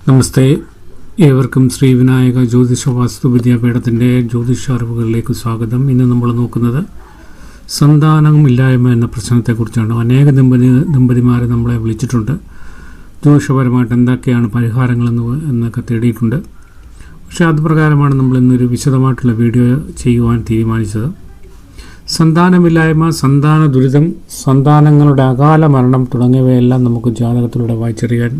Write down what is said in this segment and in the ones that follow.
നമസ്തേ, ഏവർക്കും ശ്രീ വിനായക ജ്യോതിഷ വാസ്തു വിദ്യാപീഠത്തിൻ്റെ ജ്യോതിഷ അറിവുകളിലേക്ക് സ്വാഗതം. ഇന്ന് നമ്മൾ നോക്കുന്നത് സന്താനമില്ലായ്മ എന്ന പ്രശ്നത്തെക്കുറിച്ചാണ്. അനേക ദമ്പതിമാരെ നമ്മളെ വിളിച്ചിട്ടുണ്ട്. ജ്യോതിഷപരമായിട്ട് എന്തൊക്കെയാണ് പരിഹാരങ്ങളെന്നൊക്കെ തേടിയിട്ടുണ്ട്. പക്ഷേ അതുപ്രകാരമാണ് നമ്മൾ ഇന്നൊരു വിശദമായിട്ടുള്ള വീഡിയോ ചെയ്യുവാൻ തീരുമാനിച്ചത്. സന്താനമില്ലായ്മ, സന്താന ദുരിതം, സന്താനങ്ങളുടെ അകാല മരണം തുടങ്ങിയവയെല്ലാം നമുക്ക് ജാതകത്തിലൂടെ വായിച്ചറിയാൻ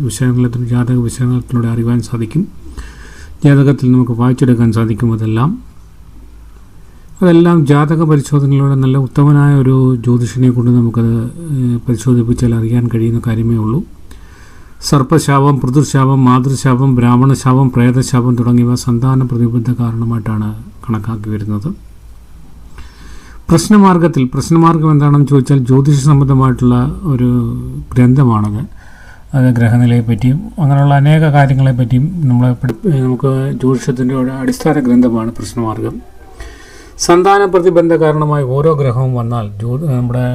ജാതക വിശകലനത്തിലൂടെ അറിയാൻ സാധിക്കും. ജാതകത്തിൽ നമുക്ക് വായിച്ചെടുക്കാൻ സാധിക്കും. അതെല്ലാം ജാതക പരിശോധനയിലൂടെ നല്ല ഉത്തമനായ ഒരു ജ്യോതിഷനെ കൊണ്ട് നമുക്കത് പരിശോധിപ്പിച്ചാൽ അറിയാൻ കഴിയുന്ന കാര്യമേ ഉള്ളൂ. സർപ്പശാപം, പൃഥുശാപം, മാതൃശാപം, ബ്രാഹ്മണശാപം, പ്രേതശാപം തുടങ്ങിയവ സന്താന പ്രതിബദ്ധ കാരണമായിട്ടാണ് കണക്കാക്കി വരുന്നത്. പ്രശ്നമാർഗം എന്താണെന്ന് ചോദിച്ചാൽ ജ്യോതിഷ സംബന്ധമായിട്ടുള്ള ഒരു ഗ്രന്ഥമാണത്. അത് ഗ്രഹനിലയെപ്പറ്റിയും അങ്ങനെയുള്ള അനേക കാര്യങ്ങളെപ്പറ്റിയും നമുക്ക് ജ്യോതിഷത്തിൻ്റെ അടിസ്ഥാന ഗ്രന്ഥമാണ് പ്രശ്നമാർഗം. സന്താന പ്രതിബന്ധ കാരണമായി ഓരോ ഗ്രഹവും വന്നാൽ നമ്മുടെ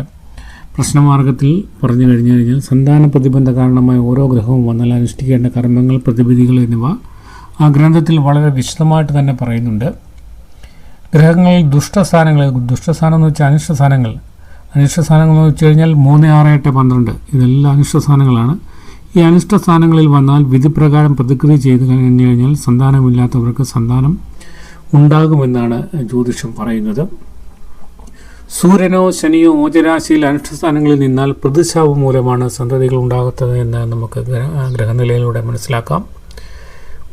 പ്രശ്നമാർഗത്തിൽ പറഞ്ഞു കഴിഞ്ഞാൽ സന്താന പ്രതിബന്ധ കാരണമായി ഓരോ ഗ്രഹവും വന്നാൽ അനുഷ്ഠിക്കേണ്ട കർമ്മങ്ങൾ, പ്രതിവിധികൾ എന്നിവ ആ ഗ്രന്ഥത്തിൽ വളരെ വിശദമായിട്ട് തന്നെ പറയുന്നുണ്ട്. ഗ്രഹങ്ങളിൽ ദുഷ്ടസ്ഥാനം എന്ന് വെച്ചാൽ അനിഷ്ടസ്ഥാനങ്ങൾ എന്ന് വെച്ച് കഴിഞ്ഞാൽ 3, 6, 8, 12 ഇതെല്ലാം അനിഷ്ടസ്ഥാനങ്ങളാണ്. ഈ അനിഷ്ടസ്ഥാനങ്ങളിൽ വന്നാൽ വിധിപ്രകാരം പ്രതിക്രിയ ചെയ്ത് കഴിഞ്ഞു കഴിഞ്ഞാൽ സന്താനമില്ലാത്തവർക്ക് സന്താനം ഉണ്ടാകുമെന്നാണ് ജ്യോതിഷം പറയുന്നത്. സൂര്യനോ ശനിയോ ഓജരാശിയിൽ അനിഷ്ടസ്ഥാനങ്ങളിൽ നിന്നാൽ പ്രതിശാപം മൂലമാണ് സന്തതികൾ ഉണ്ടാകാത്തത് എന്ന് നമുക്ക് ഗ്രഹനിലയിലൂടെ മനസ്സിലാക്കാം.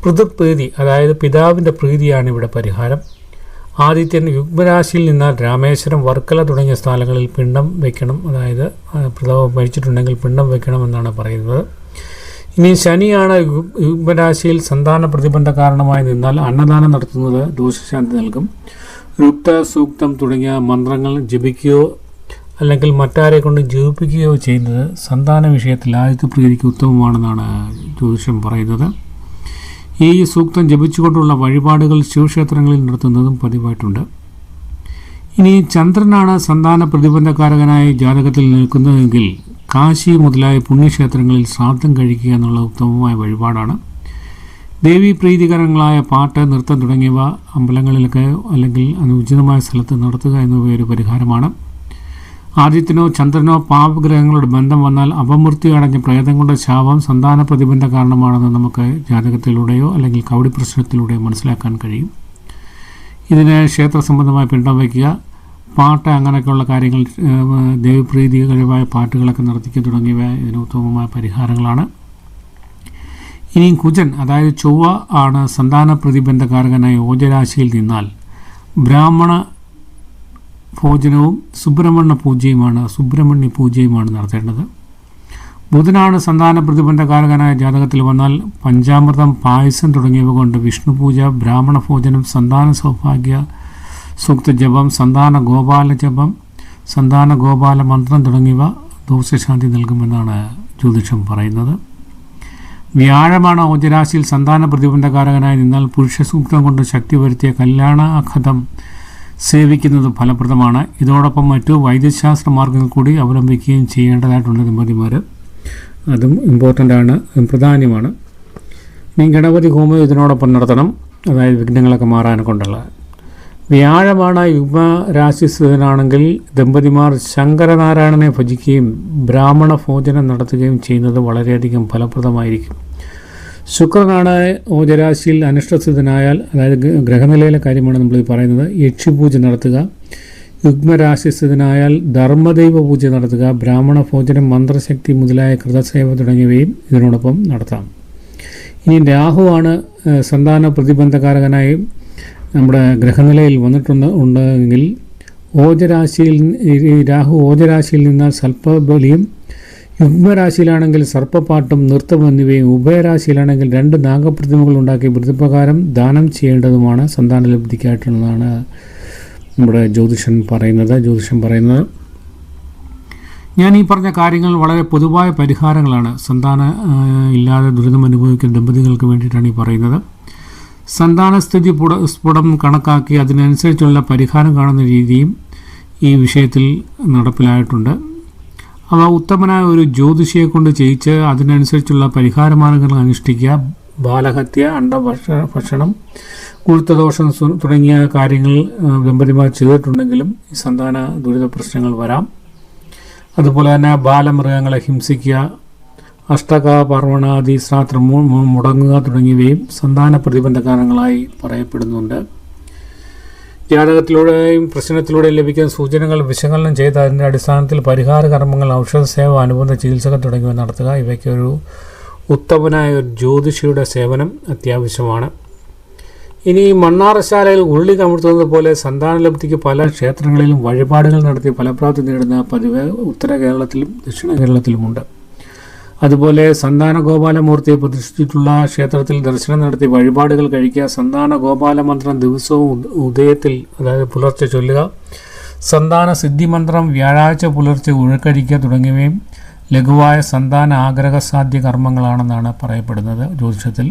പിതൃപ്രീതി, അതായത് പിതാവിൻ്റെ പ്രീതിയാണ് ഇവിടെ പരിഹാരം. ആദിത്യൻ യുഗ്മരാശിയിൽ നിന്നാൽ രാമേശ്വരം, വർക്കല തുടങ്ങിയ സ്ഥലങ്ങളിൽ പിണ്ഡം വയ്ക്കണം. അതായത് പിതാവ് മരിച്ചിട്ടുണ്ടെങ്കിൽ പിണ്ഡം വയ്ക്കണമെന്നാണ് പറയുന്നത്. ഇനി ശനിയാണ് യുഗ്മരാശിയിൽ സന്താന പ്രതിബന്ധ കാരണമായി നിന്നാൽ അന്നദാനം നടത്തുന്നത് ദോഷശാന്തി നൽകും. രുക്ത, സൂക്തം തുടങ്ങിയ മന്ത്രങ്ങൾ ജപിക്കുകയോ അല്ലെങ്കിൽ മറ്റാരെ കൊണ്ട് ജപിപ്പിക്കുകയോ ചെയ്യുന്നത് സന്താന വിഷയത്തിൽ ആദിത്യപ്രീതിക്ക് ഉത്തമമാണെന്നാണ് ജ്യോതിഷം പറയുന്നത്. ഈ സൂക്തം ജപിച്ചുകൊണ്ടുള്ള വഴിപാടുകൾ ശിവക്ഷേത്രങ്ങളിൽ നടത്തുന്നതും പതിവായിട്ടുണ്ട്. ഇനി ചന്ദ്രനാണ് സന്താന പ്രതിബന്ധകാരകനായി ജാതകത്തിൽ നിൽക്കുന്നതെങ്കിൽ കാശി മുതലായ പുണ്യക്ഷേത്രങ്ങളിൽ ശ്രാദ്ധം കഴിക്കുക എന്നുള്ള ഉത്തമമായ വഴിപാടാണ്. ദേവീ പ്രീതികരങ്ങളായ പാട്ട്, നൃത്തം തുടങ്ങിയവ അമ്പലങ്ങളിലൊക്കെ അല്ലെങ്കിൽ ഉചിതമായ സ്ഥലത്ത് നടത്തുക എന്നിവ ഒരു പരിഹാരമാണ്. ആദിത്യനോ ചന്ദ്രനോ പാപഗ്രഹങ്ങളുടെ ബന്ധം വന്നാൽ അപമൃത്യു അടഞ്ഞ പ്രേതങ്ങളുടെ ശാപം സന്താന പ്രതിബന്ധ കാരണമാണെന്ന് നമുക്ക് ജാതകത്തിലൂടെയോ അല്ലെങ്കിൽ കവടി പ്രശ്നത്തിലൂടെയോ മനസ്സിലാക്കാൻ കഴിയും. ഇതിന് ക്ഷേത്ര സംബന്ധമായ പിണ്ഡം വയ്ക്കുക, പാട്ട്, അങ്ങനെയൊക്കെയുള്ള കാര്യങ്ങൾ, ദേവപ്രീതികരമായ പാട്ടുകളൊക്കെ നടത്തിക്കുക തുടങ്ങിയവ ഇതിന് ഉത്തമമായ പരിഹാരങ്ങളാണ്. ഇനി കുജൻ, അതായത് ചൊവ്വ ആണ് സന്താന പ്രതിബന്ധകാരകനായ ഓജരാശിയിൽ നിന്നാൽ ബ്രാഹ്മണ ഭോജനവും സുബ്രഹ്മണ്യ പൂജയുമാണ് നടത്തേണ്ടത്. ബുധനാണ് സന്താന പ്രതിബന്ധകാരകനായ ജാതകത്തിൽ വന്നാൽ പഞ്ചാമൃതം, പായസം തുടങ്ങിയവ കൊണ്ട് വിഷ്ണു പൂജ, ബ്രാഹ്മണ ഭോജനം, സന്താന സൗഭാഗ്യ സൂക്ത ജപം, സന്താന ഗോപാല ജപം, സന്താന ഗോപാല മന്ത്രം തുടങ്ങിയവ ദോഷശാന്തി നൽകുമെന്നാണ് ജ്യോതിഷം പറയുന്നത്. വ്യാഴമാണ് ഓജരാശിയിൽ സന്താന പ്രതിബന്ധകാരകനായി നിന്നാൽ പുരുഷ സൂക്തം കൊണ്ട് ശക്തി വരുത്തിയ കല്യാണാഖതം സേവിക്കുന്നത് ഫലപ്രദമാണ്. ഇതോടൊപ്പം മറ്റു വൈദ്യശാസ്ത്ര മാർഗങ്ങൾ കൂടി അവലംബിക്കുകയും ചെയ്യേണ്ടതായിട്ടുണ്ട് ദമ്പതിമാർ. അതും പ്രധാനമാണ്. ഇനി ഗണപതി ഹോമം ഇതിനോടൊപ്പം നടത്തണം, അതായത് വിഘ്നങ്ങളൊക്കെ മാറാനെ കൊണ്ടുള്ള. വ്യാഴമാണ് യുഗ്മരാശിസ്ഥിതനാണെങ്കിൽ ദമ്പതിമാർ ശങ്കരനാരായണനെ ഭജിക്കുകയും ബ്രാഹ്മണ ഭോജനം നടത്തുകയും ചെയ്യുന്നത് വളരെയധികം ഫലപ്രദമായിരിക്കും. ശുക്രനാണ് ഓജരാശിയിൽ അനിഷ്ടസ്ഥിതനായാൽ, അതായത് ഗ്രഹനിലയിലെ കാര്യമാണ് നമ്മൾ പറയുന്നത്, യക്ഷിപൂജ നടത്തുക. യുഗ്മരാശിസ്ഥിതനായാൽ ധർമ്മദൈവ പൂജ നടത്തുക. ബ്രാഹ്മണ ഭോജനം, മന്ത്രശക്തി മുതലായ കൃതസേവ തുടങ്ങിയവയും ഇതിനോടൊപ്പം നടത്താം. ഇനി രാഹുവാണ് സന്താന പ്രതിബന്ധകാരകനായി നമ്മുടെ ഗ്രഹനിലയിൽ ഉണ്ടെങ്കിൽ രാഹു ഓജരാശിയിൽ നിന്നാൽ സർപ്പബലിയും, യുഗ്മരാശിയിലാണെങ്കിൽ സർപ്പപ്പാട്ടും നൃത്തം എന്നിവയും, ഉഭയരാശിയിലാണെങ്കിൽ 2 നാഗപ്രതിമകൾ ഉണ്ടാക്കി പ്രതിപ്രകാരം ദാനം ചെയ്യേണ്ടതുമാണ് സന്താനലബ്ധിക്കായിട്ടുള്ളതാണ് നമ്മുടെ ജ്യോതിഷം പറയുന്നത്. ഞാൻ ഈ പറഞ്ഞ കാര്യങ്ങൾ വളരെ പൊതുവായ പരിഹാരങ്ങളാണ്. ഇല്ലാതെ ദുരിതം അനുഭവിക്കുന്ന ദമ്പതികൾക്ക് വേണ്ടിയിട്ടാണ് ഈ പറയുന്നത്. സന്താനസ്ഥിതി സ്ഫുടം കണക്കാക്കി അതിനനുസരിച്ചുള്ള പരിഹാരം കാണുന്ന രീതിയും ഈ വിഷയത്തിൽ നടപ്പിലായിട്ടുണ്ട്. അവ ഉത്തമനായ ഒരു ജ്യോതിഷിയെ കൊണ്ട് ചെയ്യിച്ച് അതിനനുസരിച്ചുള്ള പരിഹാരമാർഗ്ഗങ്ങൾ അനുഷ്ഠിക്കുക. ബാലഹത്യ, അണ്ടഭക്ഷണം, കുരുത്തദോഷം തുടങ്ങിയ കാര്യങ്ങൾ ദമ്പതിമാർ ചെയ്തിട്ടുണ്ടെങ്കിലും ഈ സന്താന ദുരിത പ്രശ്നങ്ങൾ വരാം. അതുപോലെ തന്നെ ബാലമൃഗങ്ങളെ ഹിംസിക്കുക, അഷ്ടകാപർവണാദി ശ്രാദ്ധം മുടങ്ങുക തുടങ്ങിയവയും സന്താന പ്രതിബന്ധ കാരണങ്ങളായി പറയപ്പെടുന്നുണ്ട്. ജാതകത്തിലൂടെയും പ്രശ്നത്തിലൂടെയും ലഭിക്കുന്ന സൂചനകൾ വിശകലനം ചെയ്ത് അതിൻ്റെ അടിസ്ഥാനത്തിൽ പരിഹാര കർമ്മങ്ങൾ, ഔഷധ സേവ, അനുബന്ധ ചികിത്സകൾ തുടങ്ങിയവ നടത്തുക. ഇവയ്ക്കൊരു ഉത്തമനായ ഒരു ജ്യോതിഷിയുടെ സേവനം അത്യാവശ്യമാണ്. ഇനി മണ്ണാറശാലയിൽ ഉരുളി കമഴ്ത്തുന്നത് പോലെ സന്താനലബ്ധിക്ക് പല ക്ഷേത്രങ്ങളിലും വഴിപാടുകൾ നടത്തി ഫലപ്രാപ്തി നേടുന്ന പതിവ് ഉത്തര കേരളത്തിലും ദക്ഷിണ കേരളത്തിലുമുണ്ട്. അതുപോലെ സന്താന ഗോപാലമൂർത്തിയെ പ്രതിഷ്ഠിച്ചിട്ടുള്ള ക്ഷേത്രത്തിൽ ദർശനം നടത്തി വഴിപാടുകൾ കഴിക്കുക, സന്താന ഗോപാല മന്ത്രം ദിവസവും ഉദയത്തിൽ അതായത് പുലർച്ചെ ചൊല്ലുക, സന്താന സിദ്ധിമന്ത്രം വ്യാഴാഴ്ച പുലർച്ചെ ഉഴക്കഴിക്കുക തുടങ്ങിയവയും ലഘുവായ സന്താന ആഗ്രഹസാധ്യ കർമ്മങ്ങളാണെന്നാണ് പറയപ്പെടുന്നത് ജ്യോതിഷത്തിൽ.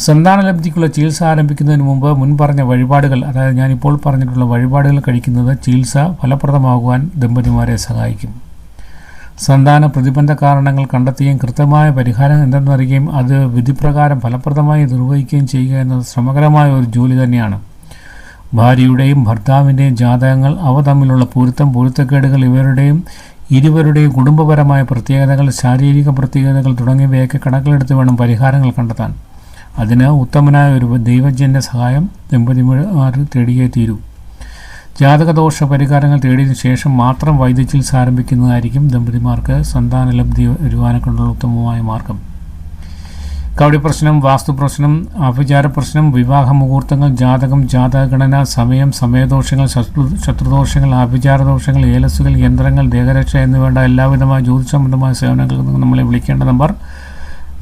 സന്താനലബ്ധിക്കുള്ള ചികിത്സ ആരംഭിക്കുന്നതിന് മുമ്പ് മുൻപറഞ്ഞ വഴിപാടുകൾ, അതായത് ഞാനിപ്പോൾ പറഞ്ഞിട്ടുള്ള വഴിപാടുകൾ കഴിക്കുന്നത് ചികിത്സ ഫലപ്രദമാകുവാൻ ദമ്പതിമാരെ സഹായിക്കും. സന്താന പ്രതിബന്ധ കാരണങ്ങൾ കണ്ടെത്തുകയും കൃത്യമായ പരിഹാരം എന്തെന്നറിയുകയും അത് വിധിപ്രകാരം ഫലപ്രദമായി നിർവഹിക്കുകയും ചെയ്യുക എന്നത് ശ്രമകരമായ ഒരു ജോലി തന്നെയാണ്. ഭാര്യയുടെയും ഭർത്താവിൻ്റെയും ജാതകങ്ങൾ, അവ തമ്മിലുള്ള പൊരുത്തം, പൊരുത്തക്കേടുകൾ, ഇരുവരുടെയും കുടുംബപരമായ പ്രത്യേകതകൾ, ശാരീരിക പ്രത്യേകതകൾ തുടങ്ങിയവയൊക്കെ കണക്കിലെടുത്ത് വേണം പരിഹാരങ്ങൾ കണ്ടെത്താൻ. അതിന് ഉത്തമനായ ഒരു ദൈവജന്യ സഹായം ദമ്പതിമാർ തേടിയേ തീരൂ. ജാതകദോഷ പരിഹാരങ്ങൾ തേടിയതിനു ശേഷം മാത്രം വൈദ്യചികിത്സ ആരംഭിക്കുന്നതായിരിക്കും ദമ്പതിമാർക്ക് സന്താനലബ്ധി വരുവാനൊക്കെയുള്ള ഉത്തമമായ മാർഗം. കവടി പ്രശ്നം, വാസ്തു പ്രശ്നം, ആഭിചാര പ്രശ്നം, വിവാഹ മുഹൂർത്തങ്ങൾ, ജാതകം, ജാതകഗണന, സമയം, സമയദോഷങ്ങൾ, ശത്രുദോഷങ്ങൾ, ആഭിചാരദോഷങ്ങൾ, ഏലസുകൾ, യന്ത്രങ്ങൾ, ദേഹരക്ഷ എന്നിവേണ്ട എല്ലാവിധമായ ജ്യോതിഷ സംബന്ധമായ സേവനങ്ങൾക്ക് നമ്മളെ വിളിക്കേണ്ട നമ്പർ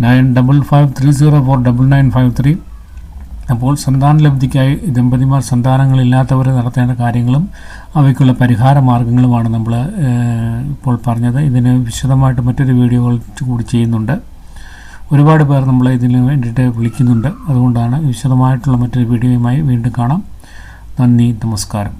9553049953. അപ്പോൾ സന്താനലബ്ധിക്കായി ദമ്പതിമാർ സന്താനങ്ങളില്ലാത്തവർ നടത്തേണ്ട കാര്യങ്ങളും അവയ്ക്കുള്ള പരിഹാര മാർഗങ്ങളുമാണ് നമ്മൾ ഇപ്പോൾ പറഞ്ഞത്. ഇതിന് വിശദമായിട്ട് മറ്റൊരു വീഡിയോകൾ കൂടി ചെയ്യുന്നുണ്ട്. ഒരുപാട് പേർ നമ്മളെ ഇതിന് വേണ്ടിയിട്ട് വിളിക്കുന്നുണ്ട്. അതുകൊണ്ടാണ് വിശദമായിട്ടുള്ള മറ്റൊരു വീഡിയോയുമായി വീണ്ടും കാണാം. നന്ദി, നമസ്കാരം.